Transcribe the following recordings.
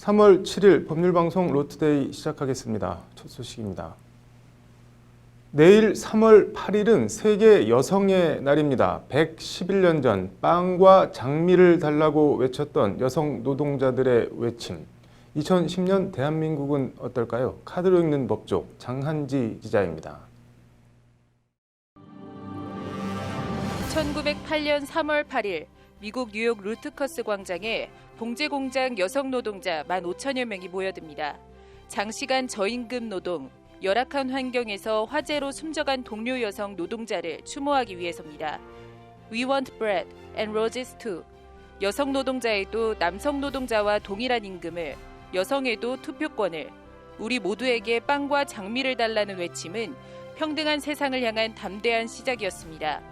3월 7일 법률방송 로투데이 시작하겠습니다. 첫 소식입니다. 내일 3월 8일은 세계 여성의 날입니다. 111년 전 빵과 장미를 달라고 외쳤던 여성 노동자들의 외침. 2010년 대한민국은 어떨까요? 카드로 읽는 법조 장한지 기자입니다. 1908년 3월 8일 미국 뉴욕 루트커스 광장에 봉제공장 여성 노동자 15,000여 명이 모여듭니다. 장시간 저임금 노동, 열악한 환경에서 화재로 숨져간 동료 여성 노동자를 추모하기 위해서입니다. We want bread and roses too. 여성 노동자에도 남성 노동자와 동일한 임금을, 여성에도 투표권을, 우리 모두에게 빵과 장미를 달라는 외침은 평등한 세상을 향한 담대한 시작이었습니다.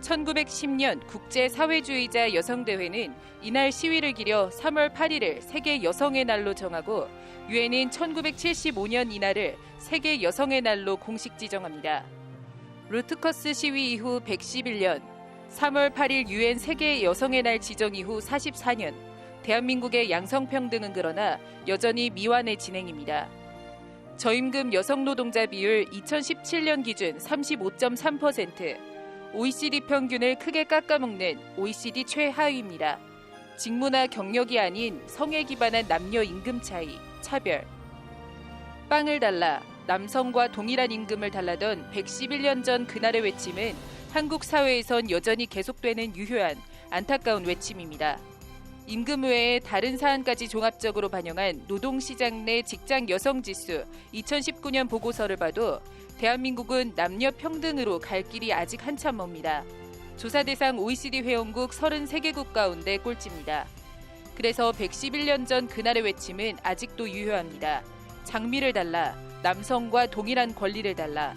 1910년 국제사회주의자 여성대회는 이날 시위를 기려 3월 8일을 세계 여성의 날로 정하고 유엔은 1975년 이날을 세계 여성의 날로 공식 지정합니다. 루트커스 시위 이후 111년, 3월 8일 유엔 세계 여성의 날 지정 이후 44년, 대한민국의 양성평등은 그러나 여전히 미완의 진행입니다. 저임금 여성 노동자 비율 2017년 기준 35.3%, OECD 평균을 크게 깎아먹는 OECD 최하위입니다. 직무나 경력이 아닌 성에 기반한 남녀 임금 차이, 차별. 빵을 달라, 남성과 동일한 임금을 달라던 111년 전 그날의 외침은 한국 사회에선 여전히 계속되는 유효한 안타까운 외침입니다. 임금 외에 다른 사안까지 종합적으로 반영한 노동시장 내 직장 여성 지수 2019년 보고서를 봐도 대한민국은 남녀 평등으로 갈 길이 아직 한참 멉니다. 조사 대상 OECD 회원국 33개국 가운데 꼴찌입니다. 그래서 111년 전 그날의 외침은 아직도 유효합니다. 장미를 달라, 남성과 동일한 권리를 달라.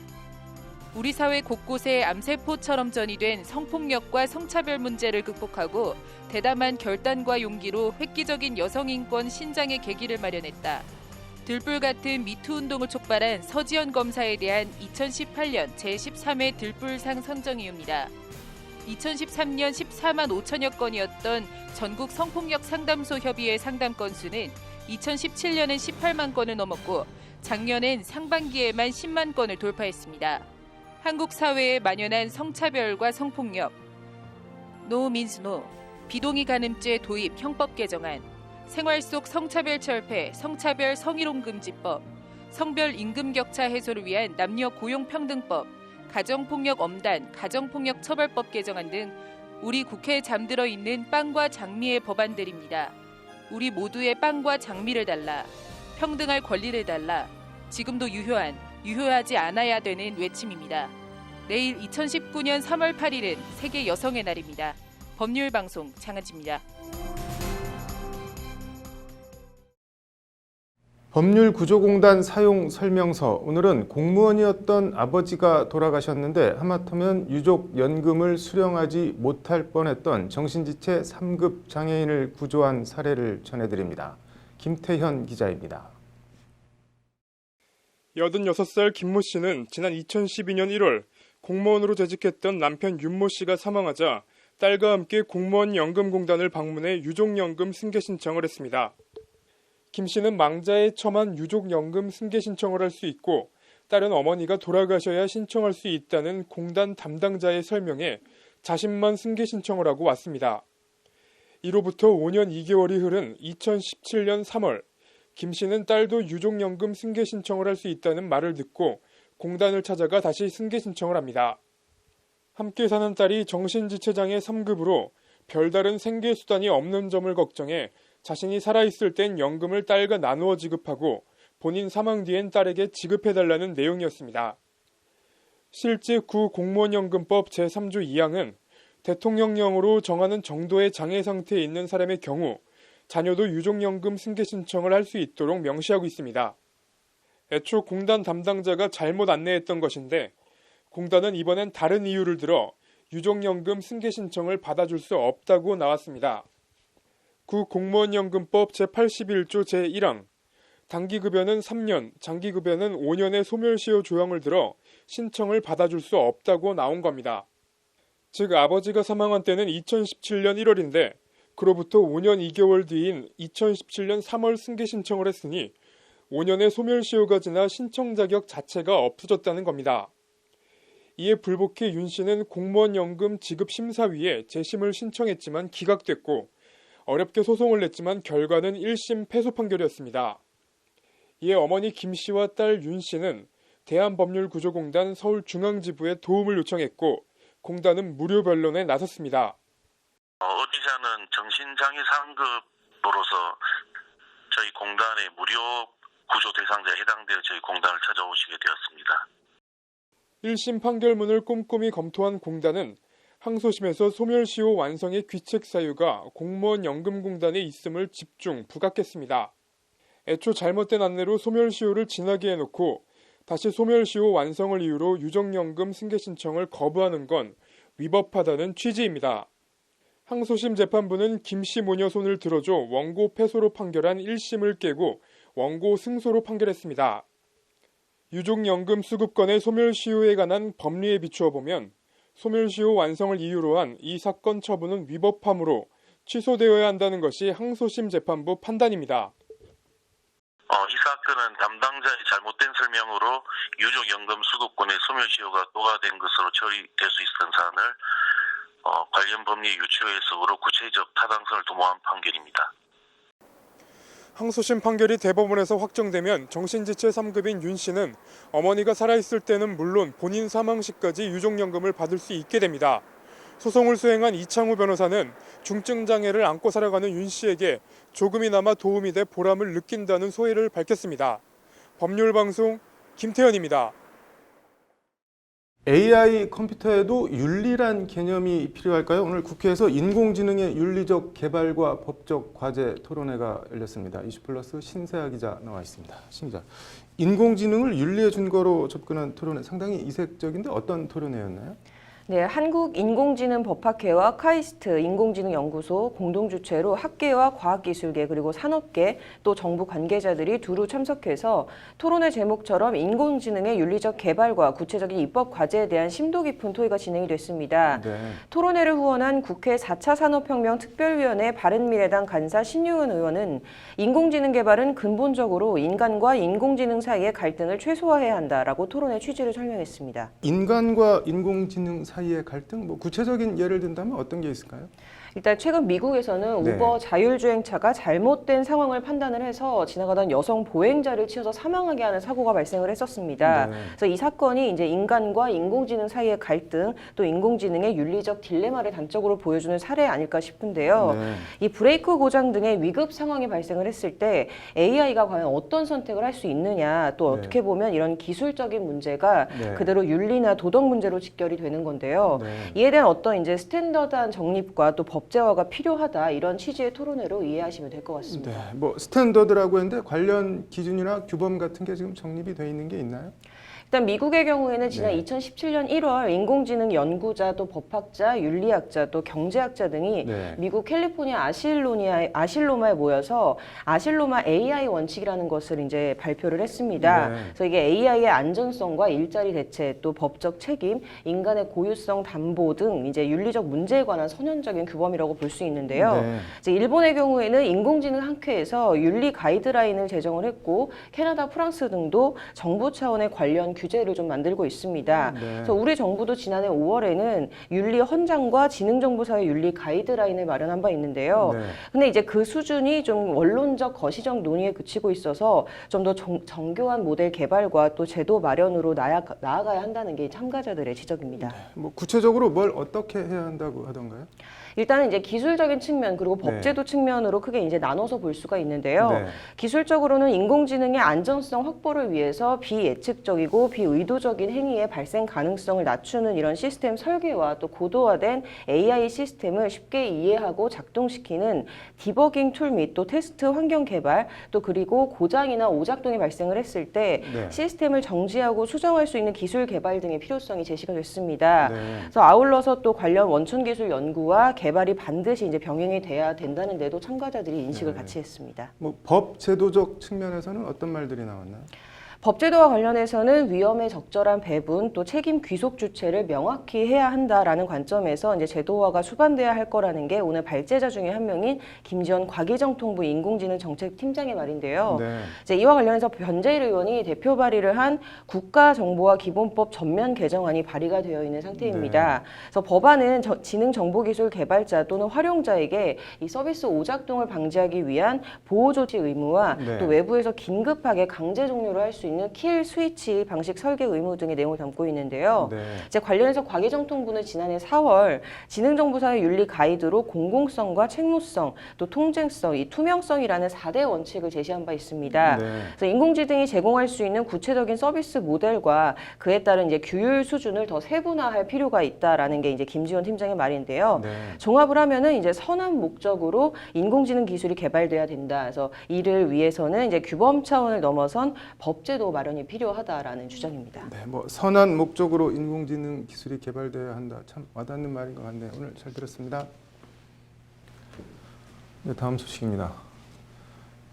우리 사회 곳곳에 암세포처럼 전이된 성폭력과 성차별 문제를 극복하고 대담한 결단과 용기로 획기적인 여성인권 신장의 계기를 마련했다. 들불 같은 미투 운동을 촉발한 서지현 검사에 대한 2018년 제13회 들불상 선정 이유입니다. 2013년 14만 5천여 건이었던 전국 성폭력 상담소 협의회 상담 건수는 2017년엔 18만 건을 넘었고 작년엔 상반기에만 10만 건을 돌파했습니다. 한국 사회에 만연한 성차별과 성폭력. No means no. 비동의 간음죄 도입 형법 개정안. 생활 속 성차별 철폐, 성차별 성희롱 금지법, 성별 임금 격차 해소를 위한 남녀 고용평등법, 가정폭력 엄단, 가정폭력 처벌법 개정안 등 우리 국회에 잠들어 있는 빵과 장미의 법안들입니다. 우리 모두의 빵과 장미를 달라, 평등할 권리를 달라, 지금도 유효한, 유효하지 않아야 되는 외침입니다. 내일 2019년 3월 8일은 세계 여성의 날입니다. 법률방송 장한지입니다. 법률구조공단 사용 설명서. 오늘은 공무원이었던 아버지가 돌아가셨는데 하마터면 유족연금을 수령하지 못할 뻔했던 정신지체 3급 장애인을 구조한 사례를 전해드립니다. 김태현 기자입니다. 86살 김모 씨는 지난 2012년 1월 공무원으로 재직했던 남편 윤모 씨가 사망하자 딸과 함께 공무원연금공단을 방문해 유족연금 승계 신청을 했습니다. 김 씨는 망자에 처만 유족연금 승계 신청을 할 수 있고 딸은 어머니가 돌아가셔야 신청할 수 있다는 공단 담당자의 설명에 자신만 승계 신청을 하고 왔습니다. 이로부터 5년 2개월이 흐른 2017년 3월 김 씨는 딸도 유족연금 승계 신청을 할 수 있다는 말을 듣고 공단을 찾아가 다시 승계 신청을 합니다. 함께 사는 딸이 정신지체장애 3급으로 별다른 생계 수단이 없는 점을 걱정해 자신이 살아있을 땐 연금을 딸과 나누어 지급하고 본인 사망 뒤엔 딸에게 지급해달라는 내용이었습니다. 실제 구 공무원연금법 제3조 2항은 대통령령으로 정하는 정도의 장애 상태에 있는 사람의 경우 자녀도 유족연금 승계 신청을 할 수 있도록 명시하고 있습니다. 애초 공단 담당자가 잘못 안내했던 것인데 공단은 이번엔 다른 이유를 들어 유족연금 승계 신청을 받아줄 수 없다고 나왔습니다. 구 공무원연금법 제81조 제1항 단기급여는 3년, 장기급여는 5년의 소멸시효 조항을 들어 신청을 받아줄 수 없다고 나온 겁니다. 즉 아버지가 사망한 때는 2017년 1월인데 그로부터 5년 2개월 뒤인 2017년 3월 승계 신청을 했으니 5년의 소멸시효가 지나 신청 자격 자체가 없어졌다는 겁니다. 이에 불복해 윤 씨는 공무원 연금 지급 심사위에 재심을 신청했지만 기각됐고 어렵게 소송을 냈지만 결과는 1심 패소 판결이었습니다. 이에 어머니 김 씨와 딸 윤 씨는 대한법률구조공단 서울중앙지부에 도움을 요청했고 공단은 무료 변론에 나섰습니다. 의지자는 정신장애 상급으로서 저희 공단의 무료 구조 대상자에 해당되어 저희 공단을 찾아오시게 되었습니다. 1심 판결문을 꼼꼼히 검토한 공단은 항소심에서 소멸시효 완성의 귀책 사유가 공무원 연금공단에 있음을 집중 부각했습니다. 애초 잘못된 안내로 소멸시효를 지나게 해놓고 다시 소멸시효 완성을 이유로 유족연금 승계 신청을 거부하는 건 위법하다는 취지입니다. 항소심 재판부는 김 씨 모녀 손을 들어줘 원고 패소로 판결한 1심을 깨고 원고 승소로 판결했습니다. 유족연금 수급권의 소멸시효에 관한 법리에 비추어 보면 소멸시효 완성을 이유로 한 이 사건 처분은 위법하므로 취소되어야 한다는 것이 항소심 재판부 판단입니다. 이 사건은 담당자의 잘못된 설명으로 유족연금 수급권의 소멸시효가 도과된 것으로 처리될 수 있었던 사안을 관련 법리 유추 해석으로 구체적 타당성을 도모한 판결입니다. 항소심 판결이 대법원에서 확정되면 정신지체 3급인 윤 씨는 어머니가 살아있을 때는 물론 본인 사망 시까지 유족연금을 받을 수 있게 됩니다. 소송을 수행한 이창우 변호사는 중증 장애를 안고 살아가는 윤 씨에게 조금이나마 도움이 돼 보람을 느낀다는 소회를 밝혔습니다. 법률방송 김태현입니다. AI 컴퓨터에도 윤리란 개념이 필요할까요? 오늘 국회에서 인공지능의 윤리적 개발과 법적 과제 토론회가 열렸습니다. 이슈플러스 신세아 기자 나와 있습니다. 신 기자, 인공지능을 윤리의 준거로 접근한 토론회 상당히 이색적인데 어떤 토론회였나요? 네, 한국인공지능법학회와 카이스트 인공지능연구소 공동주최로 학계와 과학기술계 그리고 산업계 또 정부 관계자들이 두루 참석해서 토론회 제목처럼 인공지능의 윤리적 개발과 구체적인 입법 과제에 대한 심도 깊은 토의가 진행이 됐습니다. 네. 토론회를 후원한 국회 4차 산업혁명 특별위원회 바른미래당 간사 신유은 의원은 인공지능 개발은 근본적으로 인간과 인공지능 사이의 갈등을 최소화해야 한다라고 토론회 취지를 설명했습니다. 인간과 인공지능 사이의 갈등? 구체적인 예를 든다면 어떤 게 있을까요? 일단 최근 미국에서는 네. 우버 자율주행차가 잘못된 상황을 판단을 해서 지나가던 여성 보행자를 치어서 사망하게 하는 사고가 발생을 했었습니다. 네. 그래서 이 사건이 이제 인간과 인공지능 사이의 갈등, 또 인공지능의 윤리적 딜레마를 단적으로 보여주는 사례 아닐까 싶은데요. 네. 이 브레이크 고장 등의 위급 상황이 발생을 했을 때 AI가 과연 어떤 선택을 할 수 있느냐, 또 네. 어떻게 보면 이런 기술적인 문제가 네. 그대로 윤리나 도덕 문제로 직결이 되는 건데요. 네. 이에 대한 어떤 이제 스탠더드한 정립과 또 법제화가 필요하다 이런 취지의 토론회로 이해하시면 될 것 같습니다. 네, 스탠더드라고 했는데 관련 기준이나 규범 같은 게 지금 정립이 돼 있는 게 있나요? 일단 미국의 경우에는 지난 네. 2017년 1월 인공지능 연구자, 또 법학자, 윤리학자, 또 경제학자 등이 네. 미국 캘리포니아 아실로마에 모여서 아실로마 AI 원칙이라는 것을 이제 발표를 했습니다. 네. 그래서 이게 AI의 안전성과 일자리 대책, 또 법적 책임, 인간의 고유성 담보 등 이제 윤리적 문제에 관한 선언적인 규범이라고 볼 수 있는데요. 네. 이제 일본의 경우에는 인공지능 학회에서 윤리 가이드라인을 제정을 했고 캐나다, 프랑스 등도 정부 차원의 관련 규제를 좀 만들고 있습니다. 네. 그래서 우리 정부도 지난해 5월에는 윤리 헌장과 지능정보사회 윤리 가이드라인을 마련한 바 있는데요. 네. 근데 이제 그 수준이 좀 원론적 거시적 논의에 그치고 있어서 좀 더 정교한 모델 개발과 또 제도 마련으로 나아가야 한다는 게 참가자들의 지적입니다. 구체적으로 뭘 어떻게 해야 한다고 하던가요? 일단은 이제 기술적인 측면 그리고 네. 법제도 측면으로 크게 이제 나눠서 볼 수가 있는데요. 네. 기술적으로는 인공지능의 안전성 확보를 위해서 비예측적이고 비의도적인 행위의 발생 가능성을 낮추는 이런 시스템 설계와 또 고도화된 AI 시스템을 쉽게 이해하고 작동시키는 디버깅 툴 및 또 테스트 환경 개발, 또 그리고 고장이나 오작동이 발생을 했을 때 네. 시스템을 정지하고 수정할 수 있는 기술 개발 등의 필요성이 제시가 됐습니다. 네. 그래서 아울러서 또 관련 원천 기술 연구와 개발이 반드시 이제 병행이 돼야 된다는 데도 참가자들이 인식을 네. 같이 했습니다. 법 제도적 측면에서는 어떤 말들이 나왔나요? 법제도와 관련해서는 위험의 적절한 배분 또 책임 귀속 주체를 명확히 해야 한다라는 관점에서 이제 제도화가 수반돼야 할 거라는 게 오늘 발제자 중에 한 명인 김지원 과기정통부 인공지능정책팀장의 말인데요. 네. 이제 이와 관련해서 변재일 의원이 대표 발의를 한 국가정보화 기본법 전면 개정안이 발의가 되어 있는 상태입니다. 그래서 법안은 지능정보기술 개발자 또는 활용자에게 이 서비스 오작동을 방지하기 위한 보호 조치 의무와 네. 또 외부에서 긴급하게 강제 종료를 할 수 있는 킬 스위치 방식 설계 의무 등의 내용을 담고 있는데요. 네. 이제 관련해서 과기정통부는 지난해 4월 지능정보사회 윤리 가이드로 공공성과 책무성, 또 통쟁성, 이 투명성이라는 4대 원칙을 제시한 바 있습니다. 네. 그래서 인공지능이 제공할 수 있는 구체적인 서비스 모델과 그에 따른 이제 규율 수준을 더 세분화할 필요가 있다라는 게 이제 김지원 팀장의 말인데요. 네. 종합을 하면은 이제 선한 목적으로 인공지능 기술이 개발돼야 된다. 그래서 이를 위해서는 이제 규범 차원을 넘어선 법제도 마련이 필요하다라는 주장입니다. 네, 뭐 선한 목적으로 인공지능 기술이 개발되어야 한다. 참 와닿는 말인 것 같네요. 오늘 잘 들었습니다. 네, 다음 소식입니다.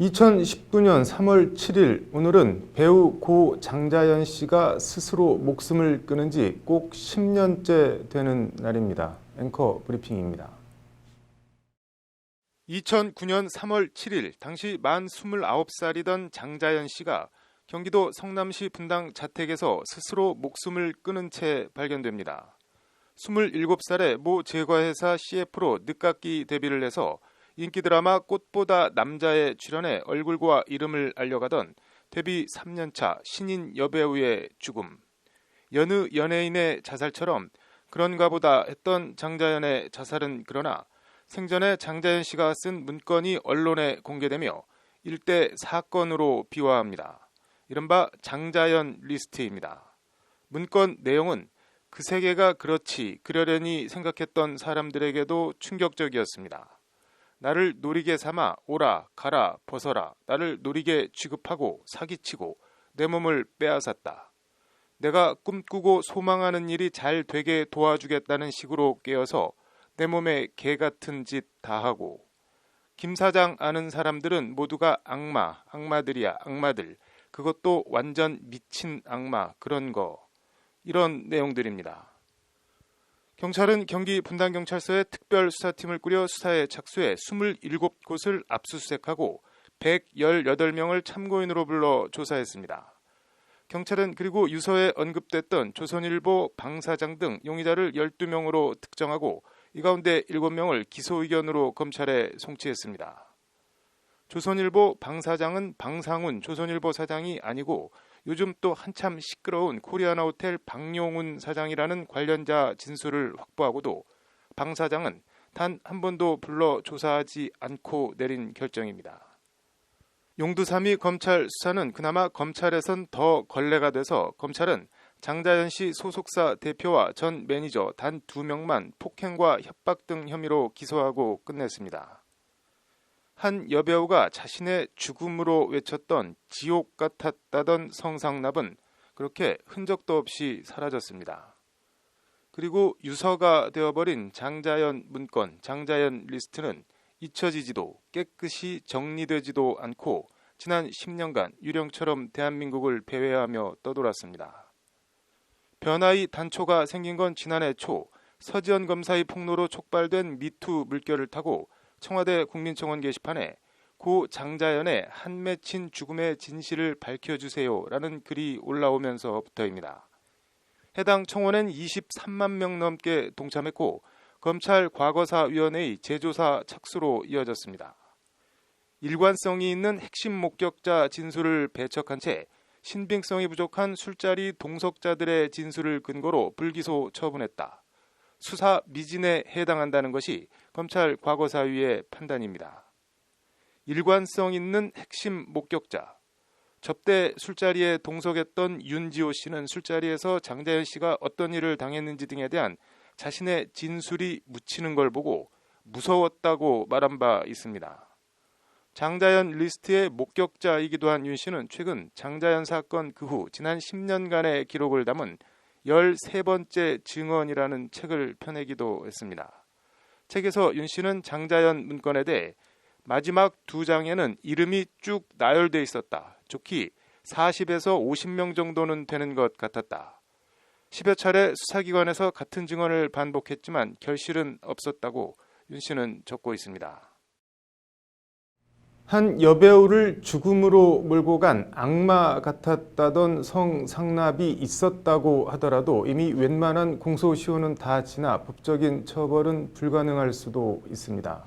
2019년 3월 7일 오늘은 배우 고 장자연 씨가 스스로 목숨을 끊은 지 꼭 10년째 되는 날입니다. 앵커 브리핑입니다. 2009년 3월 7일 당시 만 29살이던 장자연 씨가 경기도 성남시 분당 자택에서 스스로 목숨을 끊은 채 발견됩니다. 27살의 모 제과회사 CF로 늦깎이 데뷔를 해서 인기 드라마 꽃보다 남자에 출연해 얼굴과 이름을 알려가던 데뷔 3년차 신인 여배우의 죽음. 여느 연예인의 자살처럼 그런가 보다 했던 장자연의 자살은 그러나 생전에 장자연 씨가 쓴 문건이 언론에 공개되며 일대 사건으로 비화합니다. 이른바 장자연 리스트입니다. 문건 내용은 그 세계가 그렇지 그러려니 생각했던 사람들에게도 충격적이었습니다. 나를 노리게 삼아 오라 가라 벗어라 나를 노리게 취급하고 사기치고 내 몸을 빼앗았다. 내가 꿈꾸고 소망하는 일이 잘 되게 도와주겠다는 식으로 깨어서 내 몸에 개 같은 짓 다 하고 김 사장 아는 사람들은 모두가 악마, 악마들이야 악마들. 그것도 완전 미친 악마 그런 거. 이런 내용들입니다. 경찰은 경기 분당경찰서에 특별수사팀을 꾸려 수사에 착수해 27곳을 압수수색하고 118명을 참고인으로 불러 조사했습니다. 경찰은 그리고 유서에 언급됐던 조선일보 방사장 등 용의자를 12명으로 특정하고 이 가운데 7명을 기소 의견으로 검찰에 송치했습니다. 조선일보 방사장은 방상훈 조선일보 사장이 아니고 요즘 또 한참 시끄러운 코리아나호텔 박용훈 사장이라는 관련자 진술을 확보하고도 방 사장은 단 한 번도 불러 조사하지 않고 내린 결정입니다. 용두삼이 검찰 수사는 그나마 검찰에선 더 걸레가 돼서 검찰은 장자연 씨 소속사 대표와 전 매니저 단 2명만 폭행과 협박 등 혐의로 기소하고 끝냈습니다. 한 여배우가 자신의 죽음으로 외쳤던 지옥 같았다던 성상납은 그렇게 흔적도 없이 사라졌습니다. 그리고 유서가 되어버린 장자연 문건, 장자연 리스트는 잊혀지지도 깨끗이 정리되지도 않고 지난 10년간 유령처럼 대한민국을 배회하며 떠돌았습니다. 변화의 단초가 생긴 건 지난해 초 서지현 검사의 폭로로 촉발된 미투 물결을 타고 청와대 국민청원 게시판에 고 장자연의 한 맺힌 죽음의 진실을 밝혀주세요라는 글이 올라오면서부터입니다. 해당 청원엔 23만 명 넘게 동참했고 검찰 과거사위원회의 재조사 착수로 이어졌습니다. 일관성이 있는 핵심 목격자 진술을 배척한 채 신빙성이 부족한 술자리 동석자들의 진술을 근거로 불기소 처분했다. 수사 미진에 해당한다는 것이 검찰 과거사위의 판단입니다. 일관성 있는 핵심 목격자. 접대 술자리에 동석했던 윤지호 씨는 술자리에서 장자연 씨가 어떤 일을 당했는지 등에 대한 자신의 진술이 묻히는 걸 보고 무서웠다고 말한 바 있습니다. 장자연 리스트의 목격자이기도 한 윤 씨는 최근 장자연 사건 그 후 지난 10년간의 기록을 담은 13번째 증언이라는 책을 펴내기도 했습니다. 책에서 윤 씨는 장자연 문건에 대해 마지막 2장에는 이름이 쭉 나열돼 있었다. 좋기 40에서 50명 정도는 되는 것 같았다. 10여 차례 수사기관에서 같은 증언을 반복했지만 결실은 없었다고 윤 씨는 적고 있습니다. 한 여배우를 죽음으로 몰고 간 악마 같았다던 성상납이 있었다고 하더라도 이미 웬만한 공소시효는 다 지나 법적인 처벌은 불가능할 수도 있습니다.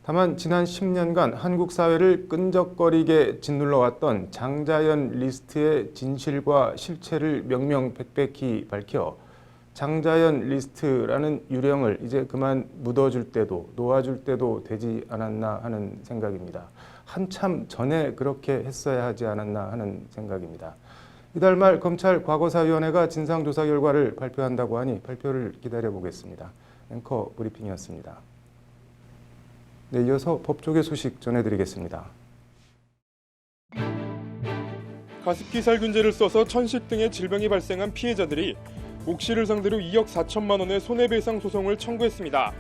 다만 지난 10년간 한국 사회를 끈적거리게 짓눌러왔던 장자연 리스트의 진실과 실체를 명명백백히 밝혀 장자연 리스트라는 유령을 이제 그만 묻어줄 때도 놓아줄 때도 되지 않았나 하는 생각입니다. 한참 전에 그렇게 했어야 하지 않았나 하는 생각입니다. 이달 말 검찰 과거사위원회가 진상조사 결과를 발표한다고 하니 발표를 기다려보겠습니다. 앵커 브리핑이었습니다. 네, 이어서 법조계 소식 전해드리겠습니다. 가습기 살균제를 써서 천식 등의 질병이 발생한 피해자들이 옥시를 상대로 2억 4천만 원의 손해배상 소송을 청구했습니다.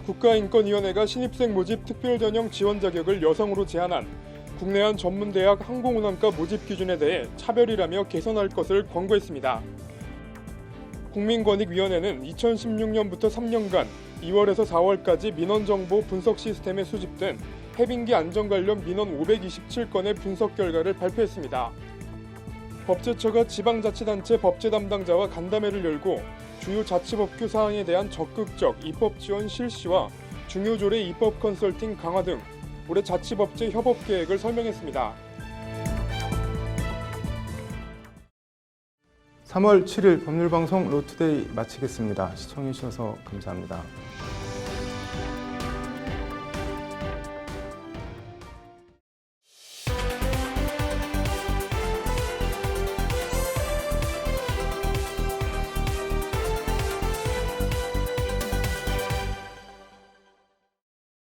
국가인권위원회가 신입생 모집 특별전형 지원 자격을 여성으로 제한한 국내한 전문대학 항공운항과 모집 기준에 대해 차별이라며 개선할 것을 권고했습니다. 국민권익위원회는 2016년부터 3년간 2월에서 4월까지 민원정보 분석 시스템에 수집된 해빙기 안전 관련 민원 527건의 분석 결과를 발표했습니다. 법제처가 지방자치단체 법제 담당자와 간담회를 열고 주요 자치법규 사항에 대한 적극적 입법 지원 실시와 중요 조례 입법 컨설팅 강화 등 올해 자치법제 협업 계획을 설명했습니다. 3월 7일 법률방송 로투데이 마치겠습니다. 시청해주셔서 감사합니다.